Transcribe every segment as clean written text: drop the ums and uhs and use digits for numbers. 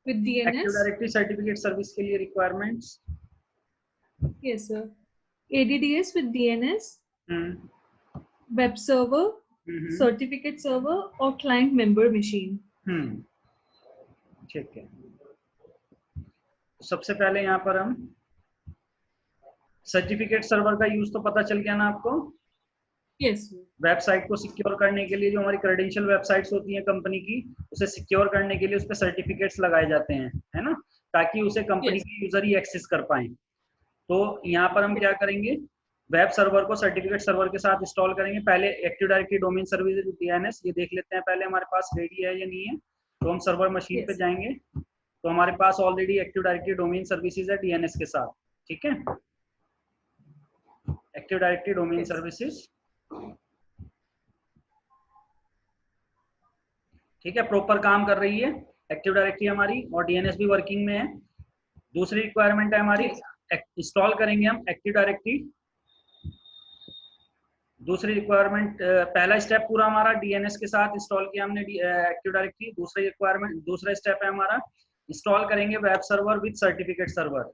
with DNS. Active directory certificate service के लिए requirements. Yes, sir. ADDS with DNS, web server, certificate server और client member machine. ठीक है, सबसे पहले यहाँ पर हम सर्टिफिकेट सर्वर का यूज तो पता चल गया ना आपको। Yes, sir. वेबसाइट को सिक्योर करने के लिए जो हमारी क्रेडेंशियल वेबसाइट्स होती हैं कंपनी की, उसे सिक्योर करने के लिए उस पर सर्टिफिकेट्स लगाए जाते हैं, है ना, ताकि उसे कंपनी के यूजर ही एक्सेस कर पाए। तो यहाँ पर हम क्या करेंगे, वेब सर्वर को सर्टिफिकेट सर्वर के साथ इंस्टॉल करेंगे। पहले active directory domain service DNS ये देख लेते हैं पहले हमारे पास रेडी है या नहीं है। तो हम सर्वर मशीन पे जाएंगे, तो हमारे पास already active directory domain services है DNS के साथ। ठीक है, एक्टिव डायरेक्टरी डोमेन सर्विसेज, ठीक है, प्रॉपर काम कर रही है एक्टिव डायरेक्टरी हमारी, और DNS भी वर्किंग में है। दूसरी रिक्वायरमेंट है हमारी, इंस्टॉल करेंगे हम एक्टिव डायरेक्टरी। दूसरी रिक्वायरमेंट, पहला स्टेप पूरा हमारा DNS के साथ इंस्टॉल किया हमने एक्टिव डायरेक्टरी। दूसरी रिक्वायरमेंट, दूसरा स्टेप है हमारा, इंस्टॉल करेंगे web server with certificate server.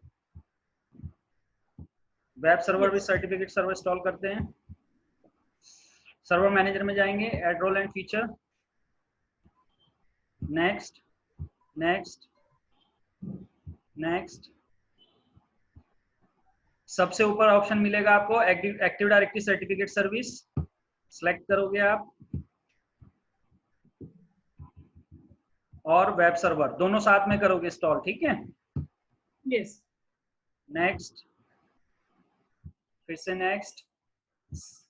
Web server with certificate server install करते हैं। सर्वर मैनेजर में जाएंगे, add role and feature, next next next. सबसे ऊपर ऑप्शन मिलेगा आपको active directory certificate service, select करोगे आप, और वेब सर्वर दोनों साथ में करोगे इंस्टॉल। ठीक है, Yes. नेक्स्ट, फिर से नेक्स्ट,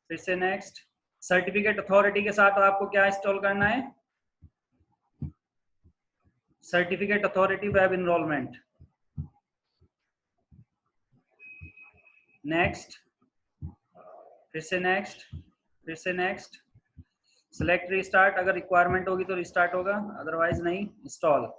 फिर से नेक्स्ट। सर्टिफिकेट अथॉरिटी के साथ आपको क्या इंस्टॉल करना है, certificate authority web enrollment. Next, फिर से नेक्स्ट, फिर से नेक्स्ट। सिलेक्ट रिस्टार्ट, अगर रिक्वायरमेंट होगी तो रिस्टार्ट होगा, अदरवाइज नहीं। इंस्टॉल,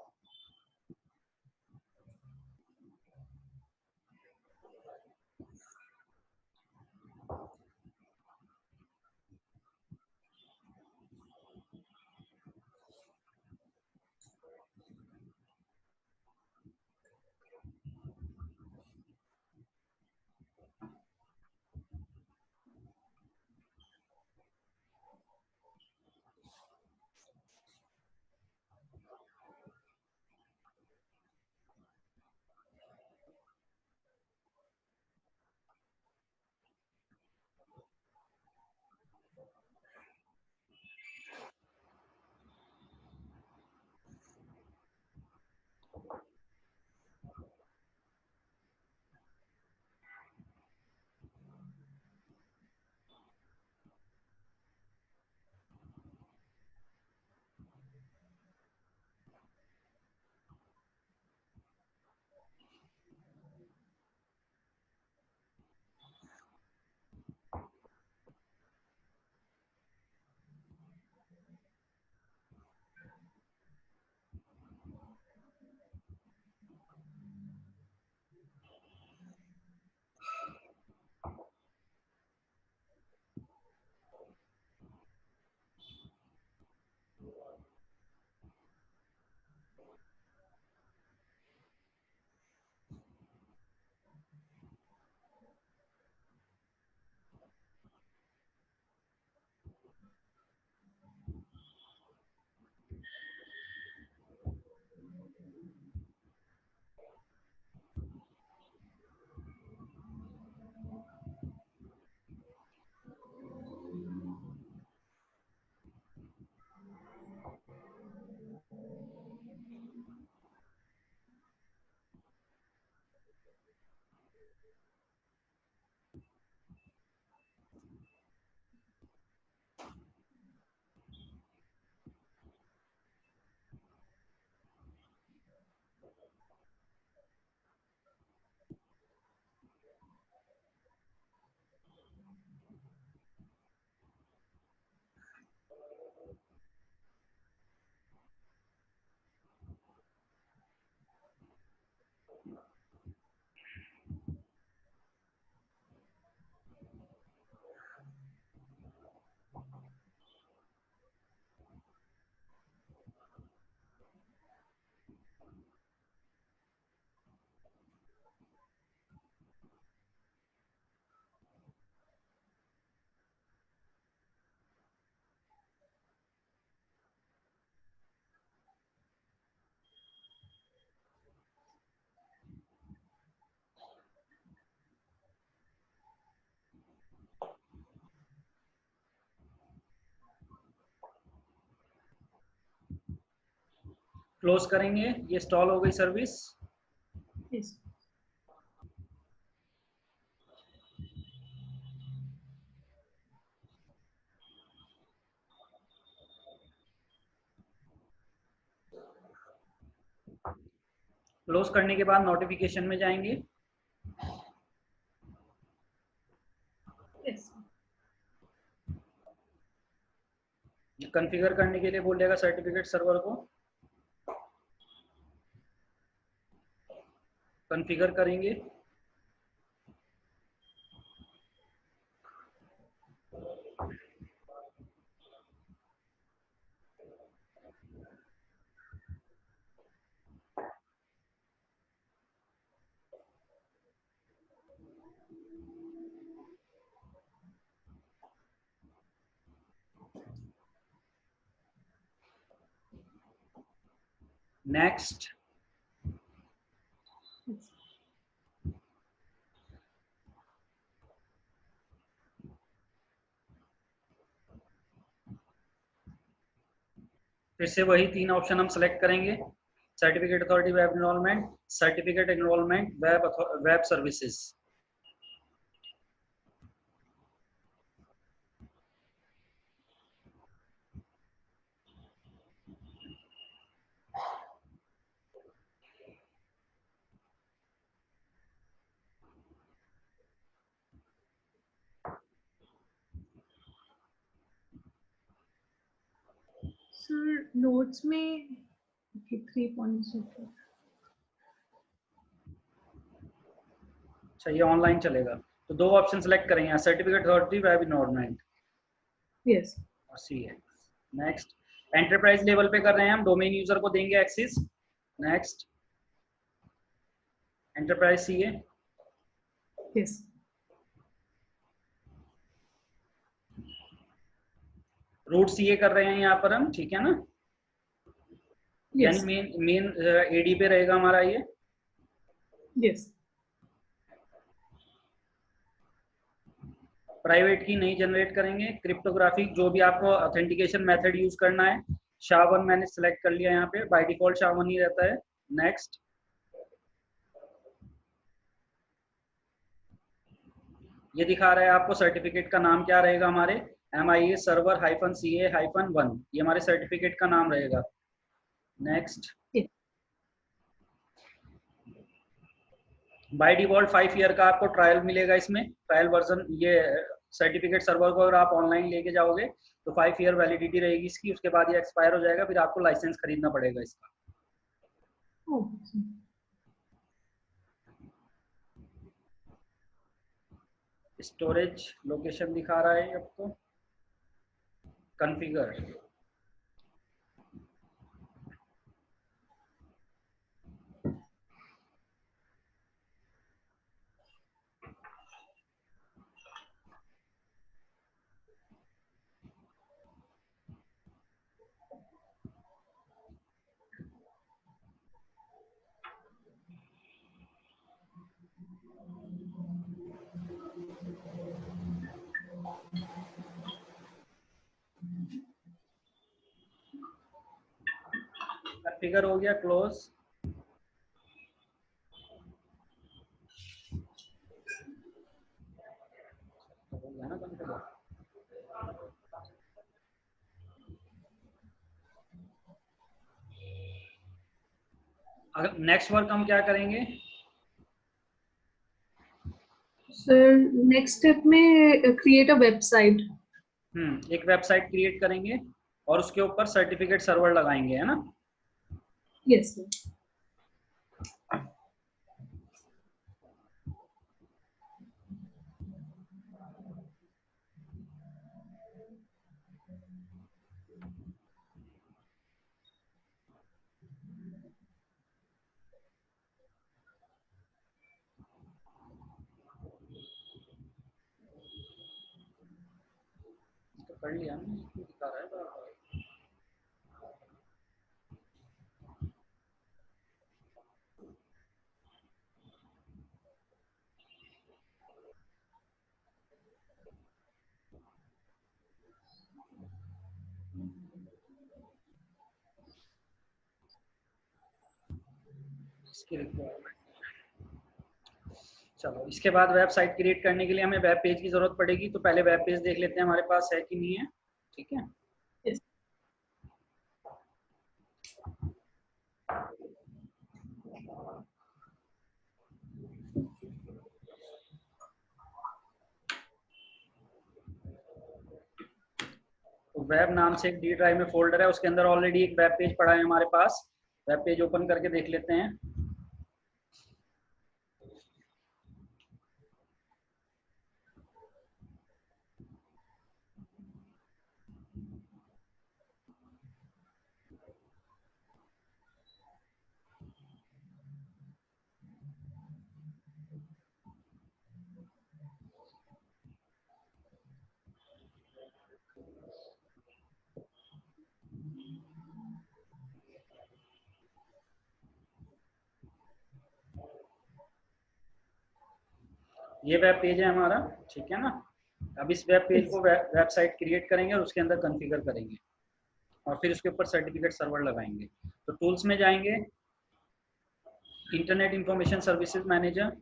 क्लोज करेंगे, ये इंस्टॉल हो गई सर्विस। Yes. क्लोज करने के बाद नोटिफिकेशन में जाएंगे। Yes. कॉन्फ़िगर करने के लिए बोलेगा सर्टिफिकेट सर्वर को, कॉन्फ़िगर करेंगे। नेक्स्ट। Yes. फिर से वही 3 ऑप्शन हम सेलेक्ट करेंगे, certificate authority web enrolment, certificate enrolment, web services. Sir, notes में okay, 3 points. Okay. अच्छा, ये ऑनलाइन चलेगा, तो 2 ऑप्शन सेलेक्ट करेंगे यहाँ, certificate authority web enrolment Yes. और सी है। नेक्स्ट। एंटरप्राइज लेवल पे कर रहे हैं हम, डोमेन यूजर को देंगे एक्सेस। नेक्स्ट। एंटरप्राइज सी है। Yes. रूट सी ए कर रहे हैं यहाँ पर हम, ठीक है ना। यानी Yes. मेन मेन एडी पे रहेगा हमारा ये। Yes. प्राइवेट की नहीं जनरेट करेंगे। क्रिप्टोग्राफिक जो भी आपको ऑथेंटिकेशन मेथड यूज करना है, SHA-1 मैंने सेलेक्ट कर लिया यहाँ पे, बाय डिफॉल्ट SHA-1 ही रहता है। नेक्स्ट। ये दिखा रहा है आपको सर्टिफिकेट का नाम क्या रहेगा हमारे, MIA सर्वर -CA-1, ये हमारे सर्टिफिकेट का नाम रहेगा। Next. Yes. By default 5 year का आपको ट्रायल मिलेगा इसमें, ट्रायल वर्जन। ये सर्टिफिकेट सर्वर को अगर आप ऑनलाइन लेके जाओगे तो 5 ईयर वैलिडिटी रहेगी इसकी, उसके बाद ये एक्सपायर हो जाएगा, फिर आपको लाइसेंस खरीदना पड़ेगा इसका। Oh. स्टोरेज लोकेशन दिखा रहा है आपको, कॉन्फ़िगर। कॉन्फ़िगर हो गया, क्लोज। हो गया ना कॉन्फ़िगर। अगर नेक्स्ट वर्क हम क्या करेंगे, Sir, next step में create a website. एक वेबसाइट क्रिएट करेंगे और उसके ऊपर सर्टिफिकेट सर्वर लगाएंगे, है ना। Yes, sir. तो कर लिया ना, इसमें दिखा रहा है बार-बार। इसकी रिक्वायरमेंट। चलो, इसके बाद वेबसाइट क्रिएट करने के लिए हमें वेब पेज की जरूरत पड़ेगी, तो पहले वेब पेज देख लेते हैं हमारे पास है कि नहीं है। ठीक है, Yes. तो वेब नाम से एक डी ड्राइव में फोल्डर है, उसके अंदर ऑलरेडी एक वेब पेज पड़ा है हमारे पास। वेब पेज ओपन करके देख लेते हैं। ये वेब पेज है हमारा, ठीक है ना। अब इस वेब पेज को वेबसाइट क्रिएट करेंगे और उसके अंदर कॉन्फ़िगर करेंगे और फिर उसके ऊपर सर्टिफिकेट सर्वर लगाएंगे। तो टूल्स में जाएंगे, internet information services manager,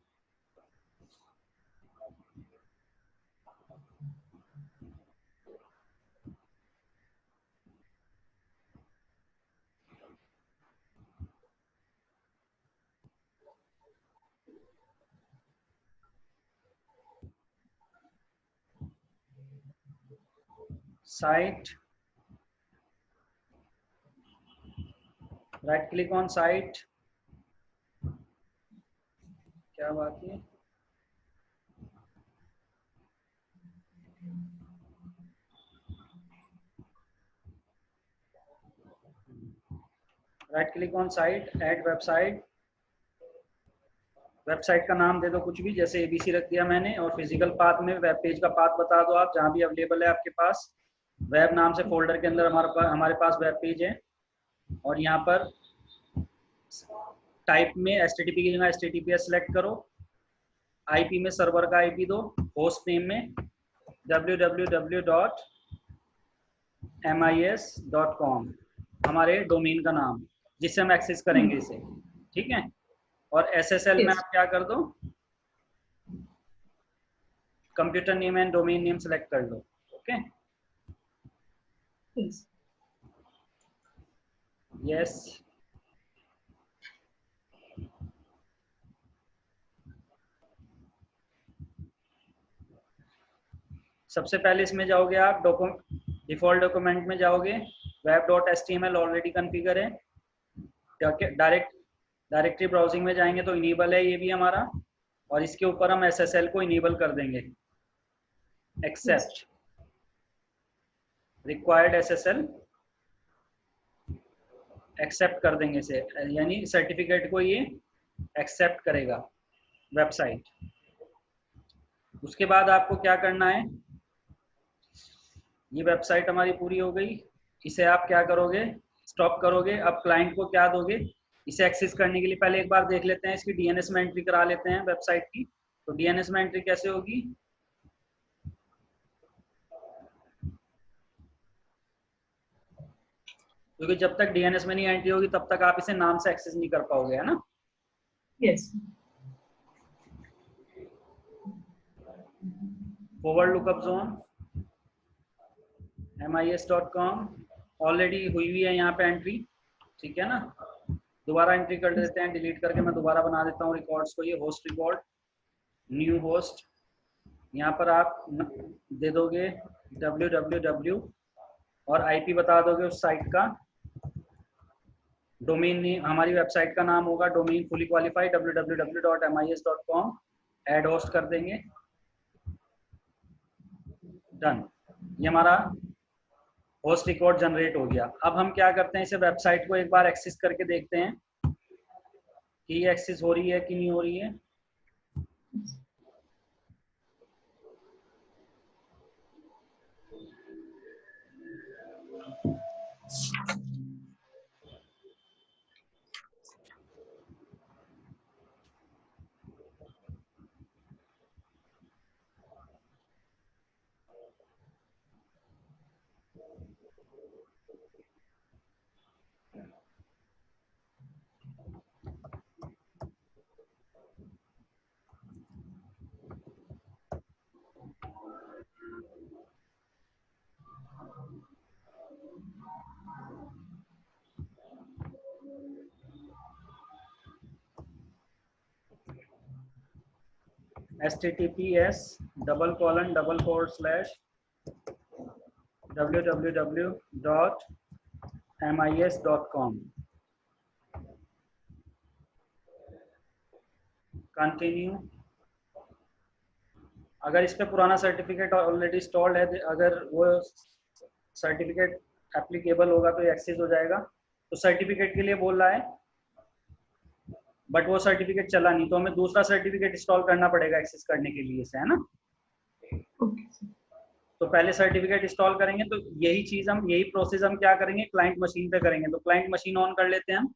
site, right click on site. क्या बात है, right click on site, add website. Website का नाम दे दो कुछ भी, जैसे एबीसी रख दिया मैंने, और फिजिकल पाथ में वेब पेज का पाथ बता दो आप जहां भी अवेलेबल है आपके पास। वेब नाम से फोल्डर के अंदर हमारे पास वेब पेज है, और यहाँ पर टाइप में एचटीटीपी की जगह एचटीटीपीएस सेलेक्ट करो, आईपी में सर्वर का आईपी दो, होस्ट नेम में www.mis.com हमारे डोमेन का नाम, जिससे हम एक्सेस करेंगे इसे। ठीक है, और एसएसएल में Yes. आप क्या कर दो, computer name and domain name select कर लो। Okay, Yes. यस। सबसे पहले इसमें जाओगे आप डिफॉल्ट डॉक्यूमेंट में जाओगे, web.html ऑलरेडी कॉन्फ़िगर है। डायरेक्टरी ब्राउजिंग में जाएंगे तो इनेबल है ये भी हमारा, और इसके ऊपर हम एसएसएल को इनेबल कर देंगे। Yes. Accept required SSL, accept कर देंगे इसे, यानी सर्टिफिकेट को ये एक्सेप्ट करेगा वेबसाइट। उसके बाद आपको क्या करना है, ये वेबसाइट हमारी पूरी हो गई, इसे आप क्या करोगे, स्टॉप करोगे। अब क्लाइंट को क्या दोगे, इसे एक्सेस करने के लिए पहले एक बार देख लेते हैं, इसकी डीएनएस में एंट्री करा लेते हैं वेबसाइट की। तो डीएनएस में एंट्री कैसे होगी, क्योंकि जब तक डीएनएस में नहीं एंट्री होगी तब तक आप इसे नाम से एक्सेस नहीं कर पाओगे, है ना। Yes. Forward lookup zone mis.com already हुई हुई है यहाँ पे एंट्री, ठीक है ना। दोबारा एंट्री कर देते हैं, डिलीट करके मैं दोबारा बना देता हूँ रिकॉर्ड्स को। ये होस्ट रिकॉर्ड, न्यू होस्ट, यहाँ पर आप दे दोगे www और आईपी बता दोगे उस साइट का। डोमेन नेम हमारी वेबसाइट का नाम होगा domain fully qualified www.mis.com, add host कर देंगे, डन। ये हमारा होस्ट रिकॉर्ड जनरेट हो गया। अब हम क्या करते हैं, इसे वेबसाइट को एक बार एक्सेस करके देखते हैं कि ये एक्सेस हो रही है कि नहीं हो रही है। https://www.mis.com। कंटिन्यू। अगर इस पे पुराना सर्टिफिकेट ऑलरेडी इंस्टॉल्ड है, अगर वो सर्टिफिकेट एप्लीकेबल होगा तो एक्सेस हो जाएगा। तो सर्टिफिकेट के लिए बोल रहा है, बट वो सर्टिफिकेट चला नहीं, तो हमें दूसरा सर्टिफिकेट इंस्टॉल करना पड़ेगा एक्सेस करने के लिए से, है ना। Okay. तो पहले सर्टिफिकेट इंस्टॉल करेंगे, तो यही प्रोसेस हम क्या करेंगे, क्लाइंट मशीन पे करेंगे। तो क्लाइंट मशीन ऑन कर लेते हैं हम।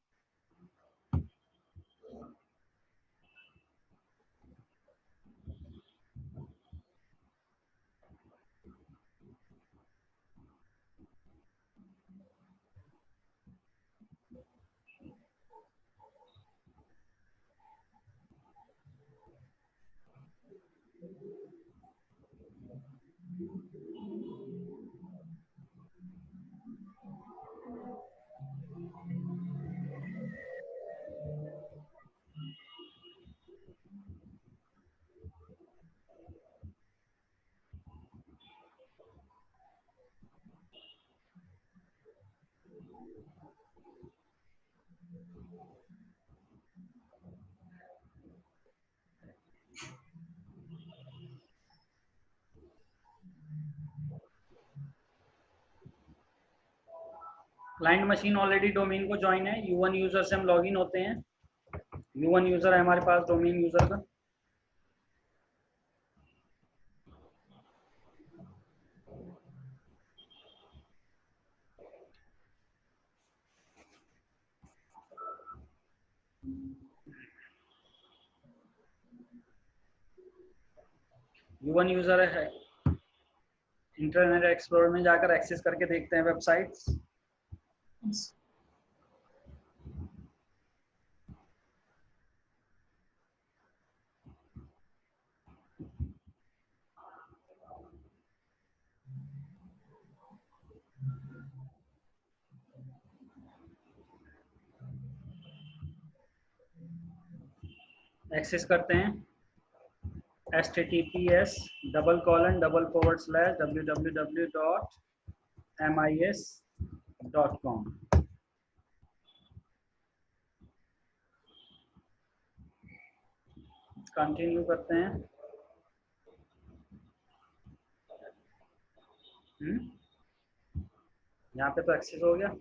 क्लाइंट मशीन ऑलरेडी डोमेन को ज्वाइन है। U1 यूजर से हम लॉगिन होते हैं। U1 यूजर है हमारे पास डोमेन यूजर का। U1 यूजर है, इंटरनेट एक्सप्लोरर में जाकर एक्सेस करके देखते हैं वेबसाइट्स। Yes. एक्सेस करते हैं https://www.mis.com। कंटिन्यू करते हैं। यहाँ पे तो एक्सेस हो गया।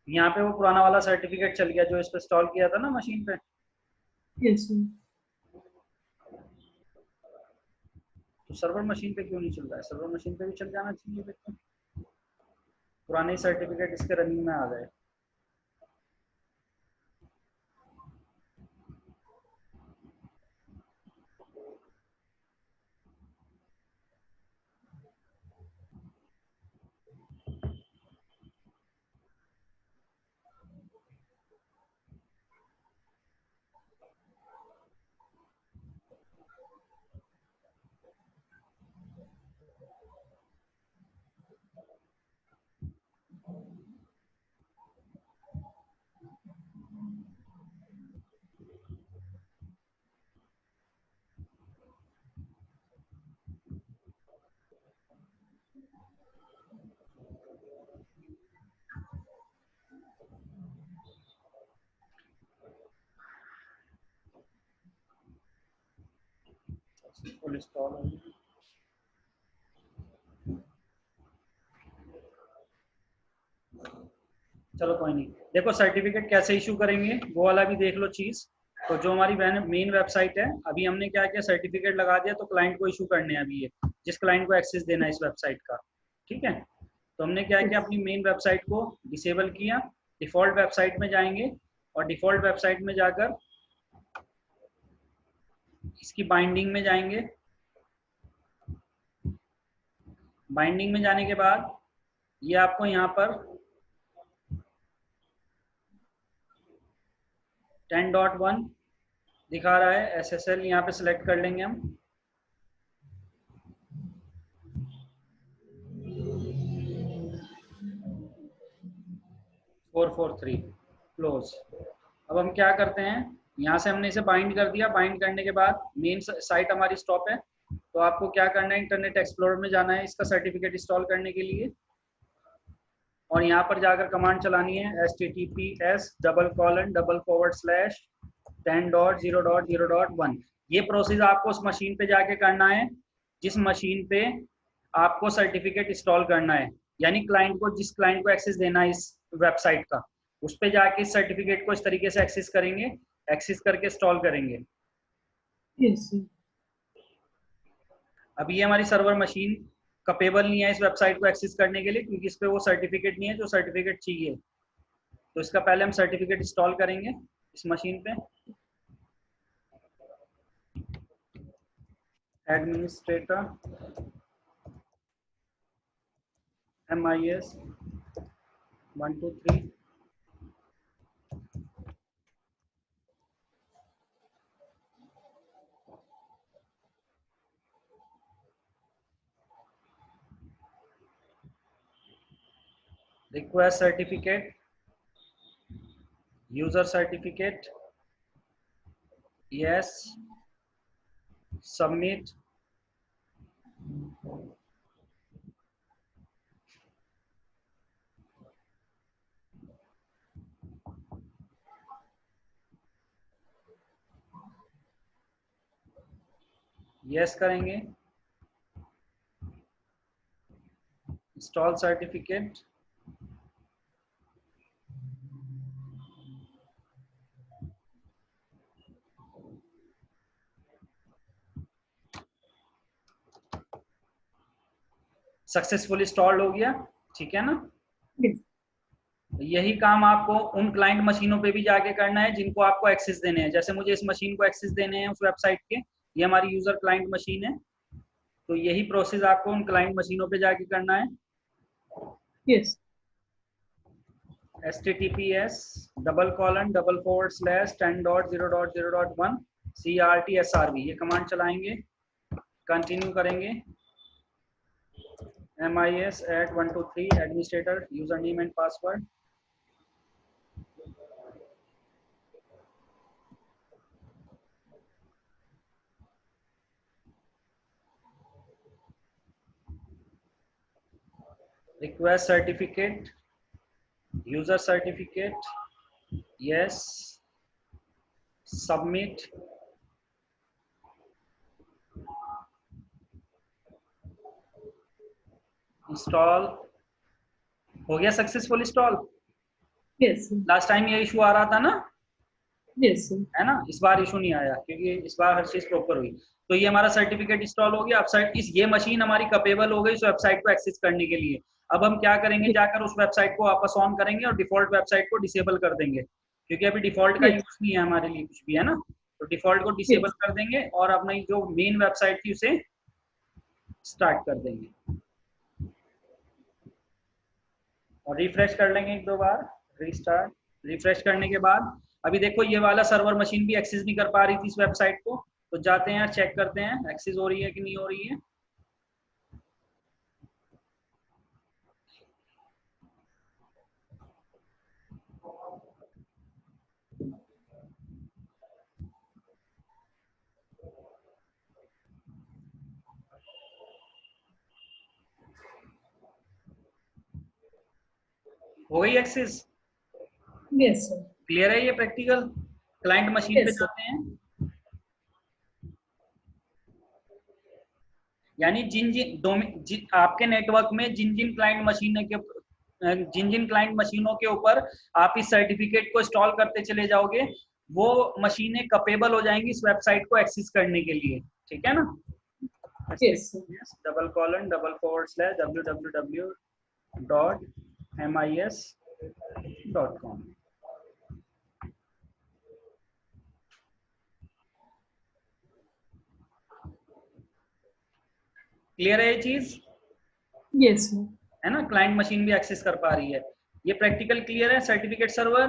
यहाँ पे वो पुराना वाला सर्टिफिकेट चल गया जो इस पे इंस्टॉल किया था ना मशीन पे। Yes, sir. तो सर्वर मशीन पे क्यों नहीं चल रहा है? सर्वर मशीन पे भी चल जाना चाहिए। देखो पुराने सर्टिफिकेट इसके रनिंग में आ गए। फुल इंस्टॉल हो गया। चलो कोई नहीं। देखो सर्टिफिकेट कैसे इशू करेंगे वो वाला भी देख लो चीज। तो जो हमारी मेन वेबसाइट है, अभी हमने क्या किया, सर्टिफिकेट लगा दिया, तो क्लाइंट को इशू करने हैं अभी ये, जिस क्लाइंट को एक्सेस देना है इस वेबसाइट का। ठीक है, तो हमने क्या किया, अपनी मेन वेबसाइट को डिसेबल किया। डिफॉल्ट वेबसाइट में जाएंगे और डिफॉल्ट वेबसाइट में जाकर इसकी बाइंडिंग में जाएंगे। बाइंडिंग में जाने के बाद ये आपको यहाँ पर 10.1 दिखा रहा है। SSL यहाँ पे सिलेक्ट कर लेंगे हम। क्लोज। अब हम क्या करते हैं, यहाँ से हमने इसे बाइंड कर दिया। बाइंड करने के बाद मेन साइट हमारी स्टॉप है, तो आपको क्या करना है, इंटरनेट एक्सप्लोरर में जाना है इसका सर्टिफिकेट इंस्टॉल करने के लिए, और यहाँ पर जाकर कमांड चलानी है https://10.0.0.1। ये प्रोसेस आपको उस मशीन पे जाके करना है जिस मशीन पे आपको सर्टिफिकेट इंस्टॉल करना है, यानी क्लाइंट को, जिस क्लाइंट को एक्सेस देना है इस वेबसाइट का, उस पे जाके इस सर्टिफिकेट को इस तरीके से एक्सेस करेंगे, एक्सेस करके इंस्टॉल करेंगे। Yes, sir. अब ये हमारी सर्वर मशीन कैपेबल नहीं है इस वेबसाइट को एक्सेस करने के लिए, क्योंकि इस पे वो सर्टिफिकेट नहीं है जो सर्टिफिकेट चाहिए। तो इसका पहले हम सर्टिफिकेट इंस्टॉल करेंगे इस मशीन पे। Administrator MIS 123 request certificate, user certificate, yes, submit, yes करेंगे, install certificate, सक्सेसफुल इंस्टॉल्ड हो गया। ठीक है ना। Yes. यही काम आपको उन क्लाइंट मशीनों पे भी जाके करना है जिनको आपको एक्सेस देने हैं। जैसे मुझे इस मशीन को एक्सेस देने हैं उस वेबसाइट के, ये हमारी यूजर क्लाइंट मशीन है, तो यही प्रोसेस आपको उन क्लाइंट मशीनों पे जाके करना है। Yes. https://10.0.0.1 CRTSRV, ये कमांड चलाएंगे, कंटिन्यू करेंगे। MIS@123 administrator, user name and password. request certificate, user certificate, yes, submit, install हो गया, successful install. Yes, sir. Last time ये इशू आ रहा था ना, Yes, sir. है ना, इस बार इशू नहीं आया क्योंकि इस बार हर चीज प्रॉपर हुई। तो ये हमारा सर्टिफिकेट इंस्टॉल हो गया। अब इस ये मशीन हमारी कैपेबल हो गई इस वेबसाइट को एक्सेस करने के लिए। अब हम क्या करेंगे, जाकर उस वेबसाइट को वापस ऑन करेंगे और डिफॉल्ट वेबसाइट को डिसेबल कर देंगे, क्योंकि अभी डिफॉल्ट का Yes. यूज नहीं है हमारे लिए कुछ भी, है ना। तो डिफॉल्ट को डिसेबल Yes. कर देंगे और अपनी जो मेन वेबसाइट थी उसे स्टार्ट कर देंगे और रिफ्रेश कर लेंगे एक दो बार, रीस्टार्ट। रिफ्रेश करने के बाद अभी देखो ये वाला सर्वर मशीन भी एक्सेस नहीं कर पा रही थी इस वेबसाइट को, तो जाते हैं चेक करते हैं एक्सेस हो रही है कि नहीं हो रही है। हो गई एक्सेस, Yes, sir. क्लियर है ये प्रैक्टिकल। क्लाइंट मशीन पे Yes, sir. जाते हैं, यानी आपके नेटवर्क में जिन जिन क्लाइंट मशीनों के ऊपर आप इस सर्टिफिकेट को इंस्टॉल करते चले जाओगे, वो मशीनें कैपेबल हो जाएंगी इस वेबसाइट को एक्सेस करने के लिए। ठीक है ना। Yes, sir. www.mis.com। क्लियर है ये चीज, Yes, sir. है ना। क्लाइंट मशीन भी एक्सेस कर पा रही है। ये प्रैक्टिकल क्लियर है, सर्टिफिकेट सर्वर।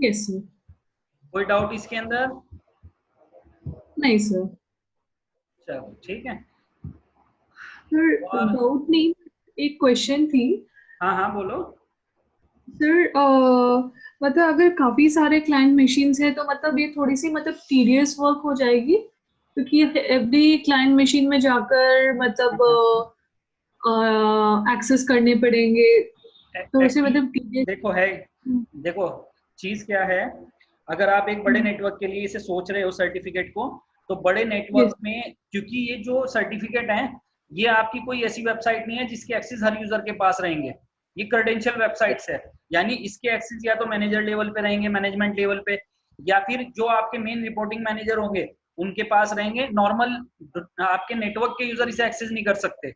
Yes, sir. कोई डाउट इसके अंदर? नहीं सर। चलो ठीक है। सर डाउट नहीं, एक क्वेश्चन थी। हाँ हाँ बोलो। सर मतलब अगर काफी सारे क्लाइंट मशीन्स है तो मतलब ये थोड़ी सी मतलब टीडियस वर्क हो जाएगी, क्योंकि एवरी क्लाइंट मशीन में जाकर मतलब एक्सेस करने पड़ेंगे, थोड़े से एक्चुअली मतलब टीडियस। देखो है, देखो चीज क्या है, अगर आप एक बड़े नेटवर्क के लिए इसे सोच रहे हो सर्टिफिकेट को, तो बड़े नेटवर्क यस में, क्योंकि ये जो सर्टिफिकेट है ये आपकी कोई ऐसी वेबसाइट नहीं है जिसके एक्सेस हर यूजर के पास रहेंगे, ये क्रेडेंशियल वेबसाइट्स है, यानी इसके एक्सेस या तो मैनेजर लेवल पे रहेंगे, मैनेजमेंट लेवल पे, या फिर जो आपके मेन रिपोर्टिंग मैनेजर होंगे उनके पास रहेंगे, नॉर्मल आपके नेटवर्क के यूजर इसे एक्सेस नहीं कर सकते।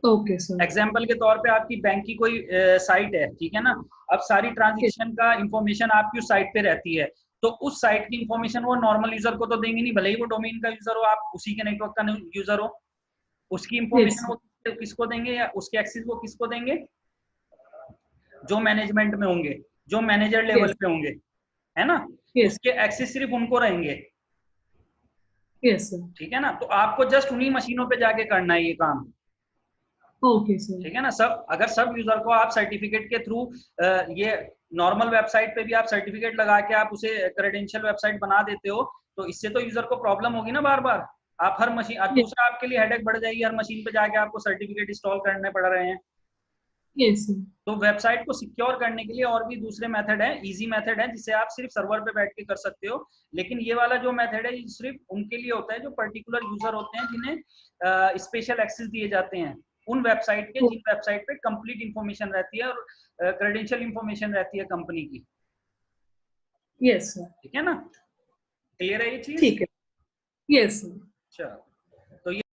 Okay sir. एग्जाम्पल के तौर पे आपकी बैंक की कोई साइट है, ठीक है ना, अब सारी ट्रांजेक्शन का इंफॉर्मेशन आपकी उस साइट पे रहती है, तो उस साइट की इंफॉर्मेशन वो नॉर्मल यूजर को तो देंगे नहीं, भले ही वो डोमेन का यूजर हो, आप उसी के नेटवर्क का यूजर हो, उसकी यस इंफॉर्मेशन वो किसको देंगे, या उसके एक्सेस वो किसको देंगे, जो मैनेजमेंट में होंगे, जो मैनेजर लेवल यस पे होंगे, है ना, यस उसके एक्सेस सिर्फ उनको रहेंगे, यस सर। ठीक है ना, तो आपको जस्ट उन्हीं मशीनों पे जाके करना है ये काम, ओके सर। ठीक है ना। सब अगर सब यूजर को आप सर्टिफिकेट के थ्रू, ये नॉर्मल वेबसाइट पे भी आप सर्टिफिकेट लगा के आप उसे क्रेडेंशियल वेबसाइट बना देते हो, तो इससे तो यूजर को प्रॉब्लम होगी ना, बार बार आप हर मशीन, यस दूसरा आपके लिए हेडेक बढ़ जाएगी, हर मशीन पे जाके आपको सर्टिफिकेट इंस्टॉल करने पड़ रहे हैं। Yes sir. तो वेबसाइट को सिक्योर करने के लिए और भी दूसरे मेथड है, इजी मेथड है, जिसे आप सिर्फ सर्वर पे बैठ के कर सकते हो, लेकिन ये वाला जो मेथड है ये सिर्फ उनके लिए होता है जो पर्टिकुलर यूजर होते हैं, जिन्हें स्पेशल एक्सेस दिए जाते हैं उन वेबसाइट के, जिन वेबसाइट पे कंप्लीट इंफॉर्मेशन रहती है और क्रेडेंशियल इंफॉर्मेशन रहती है कंपनी की, यस सर। ठीक है ना, क्लियर है ये चीज। ठीक है। Yes sir. चलो।